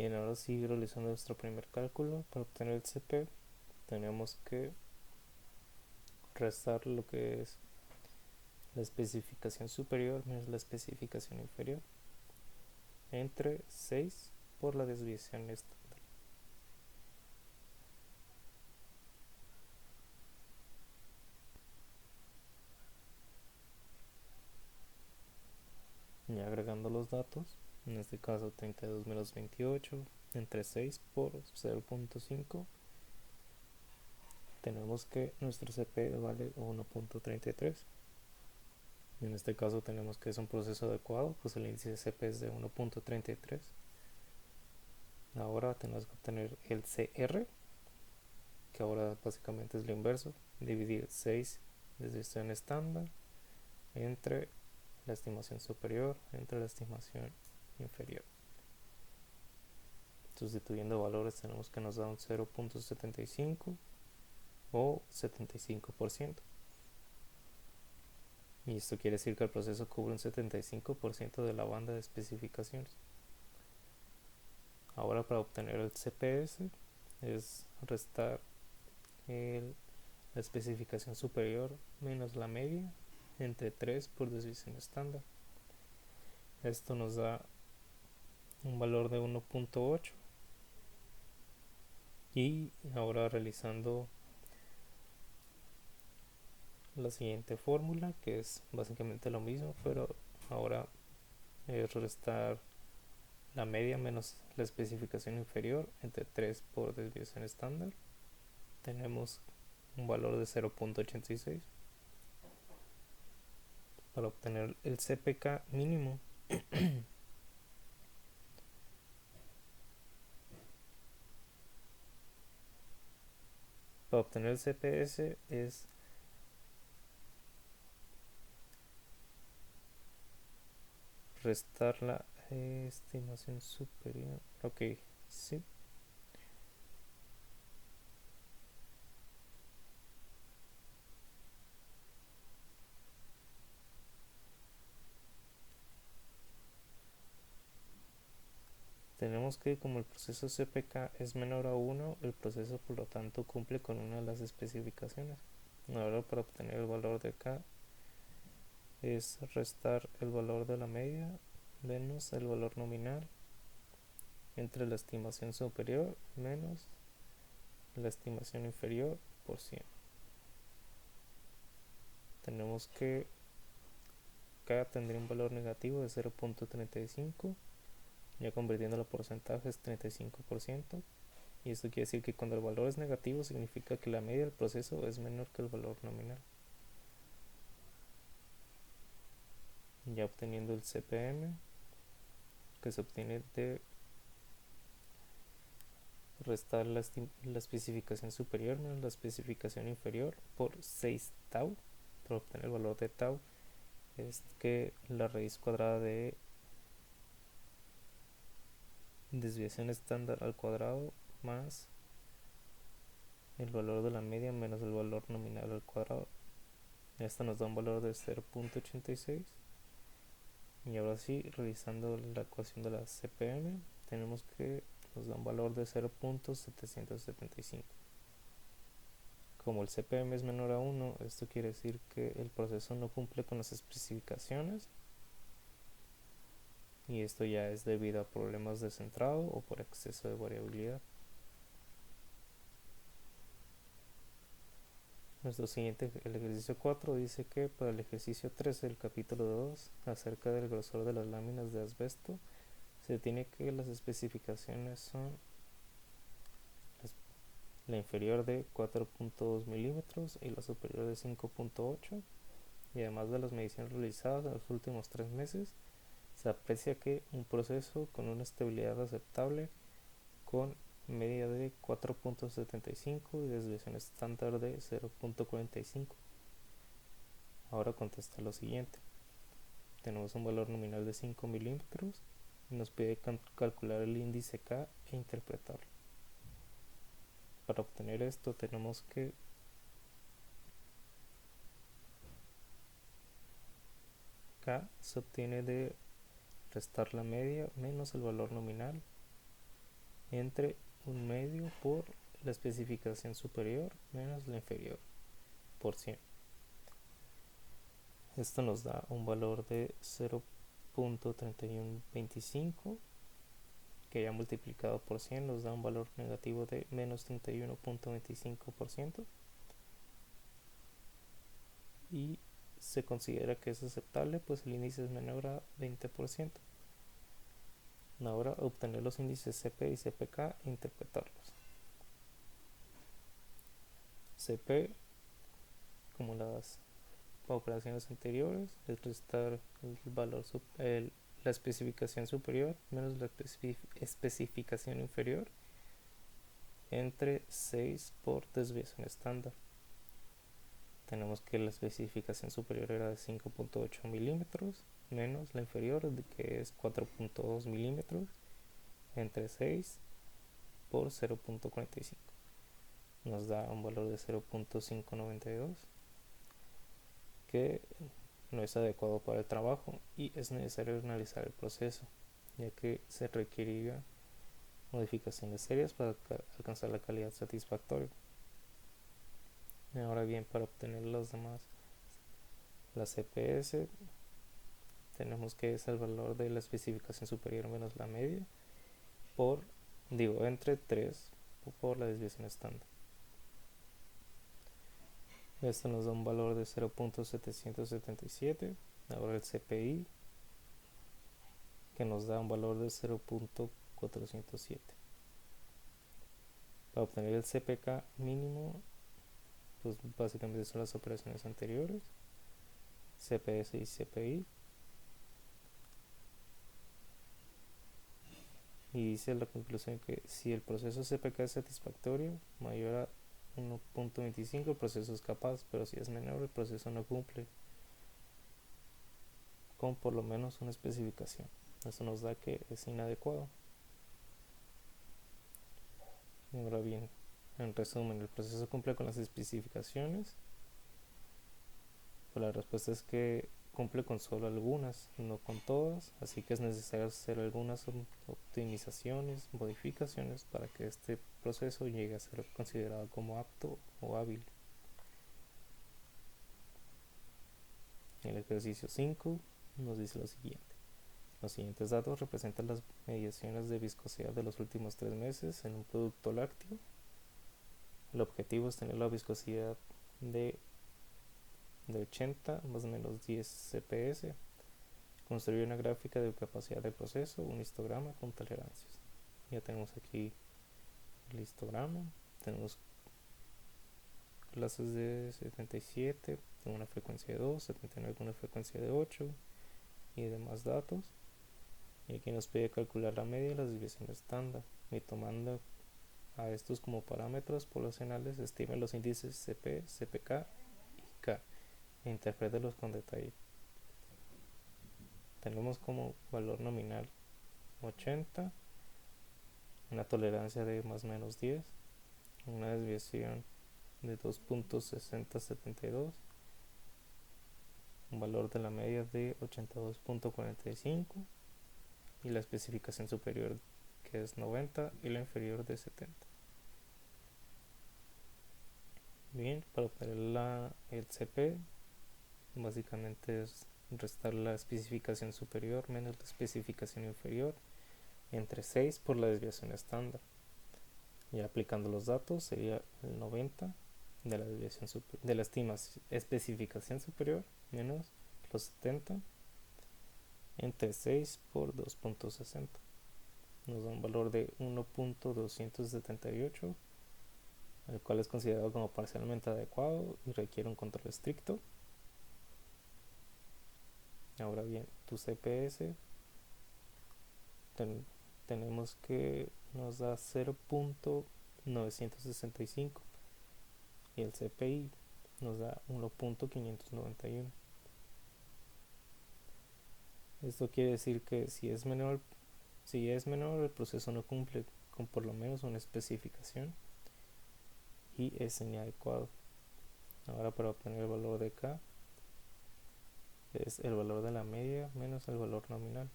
Bien, ahora sí, realizando nuestro primer cálculo, para obtener el CP tenemos que restar lo que es la especificación superior menos la especificación inferior entre 6 por la desviación estándar. Y agregando los datos, en este caso 32 menos 28 entre 6 por 0.5, tenemos que nuestro CP vale 1.33. En este caso tenemos que es un proceso adecuado, pues el índice de CP es de 1.33. Ahora tenemos que obtener el CR, que ahora básicamente es lo inverso, dividir 6 desviación estándar entre la estimación superior entre la estimación inferior. Sustituyendo valores tenemos que nos da un 0.75 o 75%. Y esto quiere decir que el proceso cubre un 75% de la banda de especificaciones. Ahora, para obtener el CPS es restar la especificación superior menos la media entre 3 por desviación estándar. Esto nos da un valor de 1.8. Y ahora realizando la siguiente fórmula, que es básicamente lo mismo, pero ahora es restar la media menos la especificación inferior entre 3 por desviación estándar. Tenemos un valor de 0.86. Para obtener el CPK mínimo para obtener el CPS es restar la estimación superior. Ok, sí. Tenemos que, como el proceso CPK es menor a 1, el proceso por lo tanto cumple con una de las especificaciones. Ahora, para obtener el valor de K es restar el valor de la media menos el valor nominal entre la estimación superior menos la estimación inferior por 100. Tenemos que K tendría un valor negativo de 0.35, ya convirtiéndolo a porcentajes 35%. Y esto quiere decir que cuando el valor es negativo significa que la media del proceso es menor que el valor nominal. Ya obteniendo el CPM, que se obtiene de restar la especificación superior menos la especificación inferior por 6 tau. Para obtener el valor de tau es que la raíz cuadrada de desviación estándar al cuadrado más el valor de la media menos el valor nominal al cuadrado. Esto nos da un valor de 0.86. Y ahora sí, realizando la ecuación de la CPM, tenemos que nos da un valor de 0.775. Como el CPM es menor a 1, esto quiere decir que el proceso no cumple con las especificaciones, y esto ya es debido a problemas de centrado o por exceso de variabilidad. Nuestro siguiente, el ejercicio 4, dice que para el ejercicio 13 del capítulo 2, acerca del grosor de las láminas de asbesto, se tiene que las especificaciones son la inferior de 4.2 milímetros y la superior de 5.8. Y además de las mediciones realizadas en los últimos 3 meses, se aprecia que un proceso con una estabilidad aceptable con media de 4.75 y desviación estándar de 0.45. Ahora contesta lo siguiente. Tenemos un valor nominal de 5 milímetros y nos pide calcular el índice K e interpretarlo. Para obtener esto tenemos que K se obtiene de restar la media menos el valor nominal entre un medio por la especificación superior menos la inferior por 100. Esto nos da un valor de 0.3125, que ya multiplicado por 100 nos da un valor negativo de menos 31.25%, y se considera que es aceptable pues el índice es menor a 20%. Ahora obtener los índices CP y CPK e interpretarlos. CP, como las operaciones anteriores, es restar el valor la especificación superior menos la especificación inferior entre 6 por desviación estándar. Tenemos que la especificación superior era de 5.8 milímetros menos la inferior, que es 4.2 milímetros, entre 6 por 0.45. Nos da un valor de 0.592, que no es adecuado para el trabajo y es necesario analizar el proceso, ya que se requeriría modificaciones serias para alcanzar la calidad satisfactoria. Ahora bien, para obtener los demás, la CPS, tenemos que es el valor de la especificación superior menos la media entre 3 por la desviación estándar. Esto nos da un valor de 0.777. Ahora el CPI, que nos da un valor de 0.407. Para obtener el CPK mínimo, pues básicamente son las operaciones anteriores, CPS y CPI. Y dice la conclusión que si el proceso CPK es satisfactorio, mayor a 1.25, el proceso es capaz, pero si es menor, el proceso no cumple con por lo menos una especificación. Eso nos da que es inadecuado. Ahora bien, en resumen, ¿el proceso cumple con las especificaciones? Pues la respuesta es que cumple con solo algunas, no con todas, así que es necesario hacer algunas optimizaciones, modificaciones para que este proceso llegue a ser considerado como apto o hábil. El ejercicio 5 nos dice lo siguiente. Los siguientes datos representan las mediciones de viscosidad de los últimos 3 meses en un producto lácteo. El objetivo es tener la viscosidad de 80 más o menos 10 CPS. Construir una gráfica de capacidad de proceso, un histograma con tolerancias. Ya tenemos aquí el histograma. Tenemos clases de 77 con una frecuencia de 2, 79 con una frecuencia de 8 y demás datos. Y aquí nos pide calcular la media de la desviación estándar, y tomando a estos como parámetros poblacionales, estime los índices CP, CPK y K e interprételos con detalle. Tenemos como valor nominal 80, una tolerancia de más o menos 10, una desviación de 2.6072, un valor de la media de 82.45 y la especificación superior, que es 90, y la inferior de 70. Bien, para obtener el CP, básicamente es restar la especificación superior menos la especificación inferior entre 6 por la desviación estándar. Y aplicando los datos sería el 90 de la desviación de la especificación superior menos los 70 entre 6 por 2.60. Nos da un valor de 1.278, el cual es considerado como parcialmente adecuado y requiere un control estricto. Ahora bien, tu CPS tenemos que nos da 0.965 y el CPI nos da 1.591. Esto quiere decir que si es menor el proceso no cumple con por lo menos una especificación y es inadecuado. Ahora, para obtener el valor de K, es el valor de la media menos el valor nominal.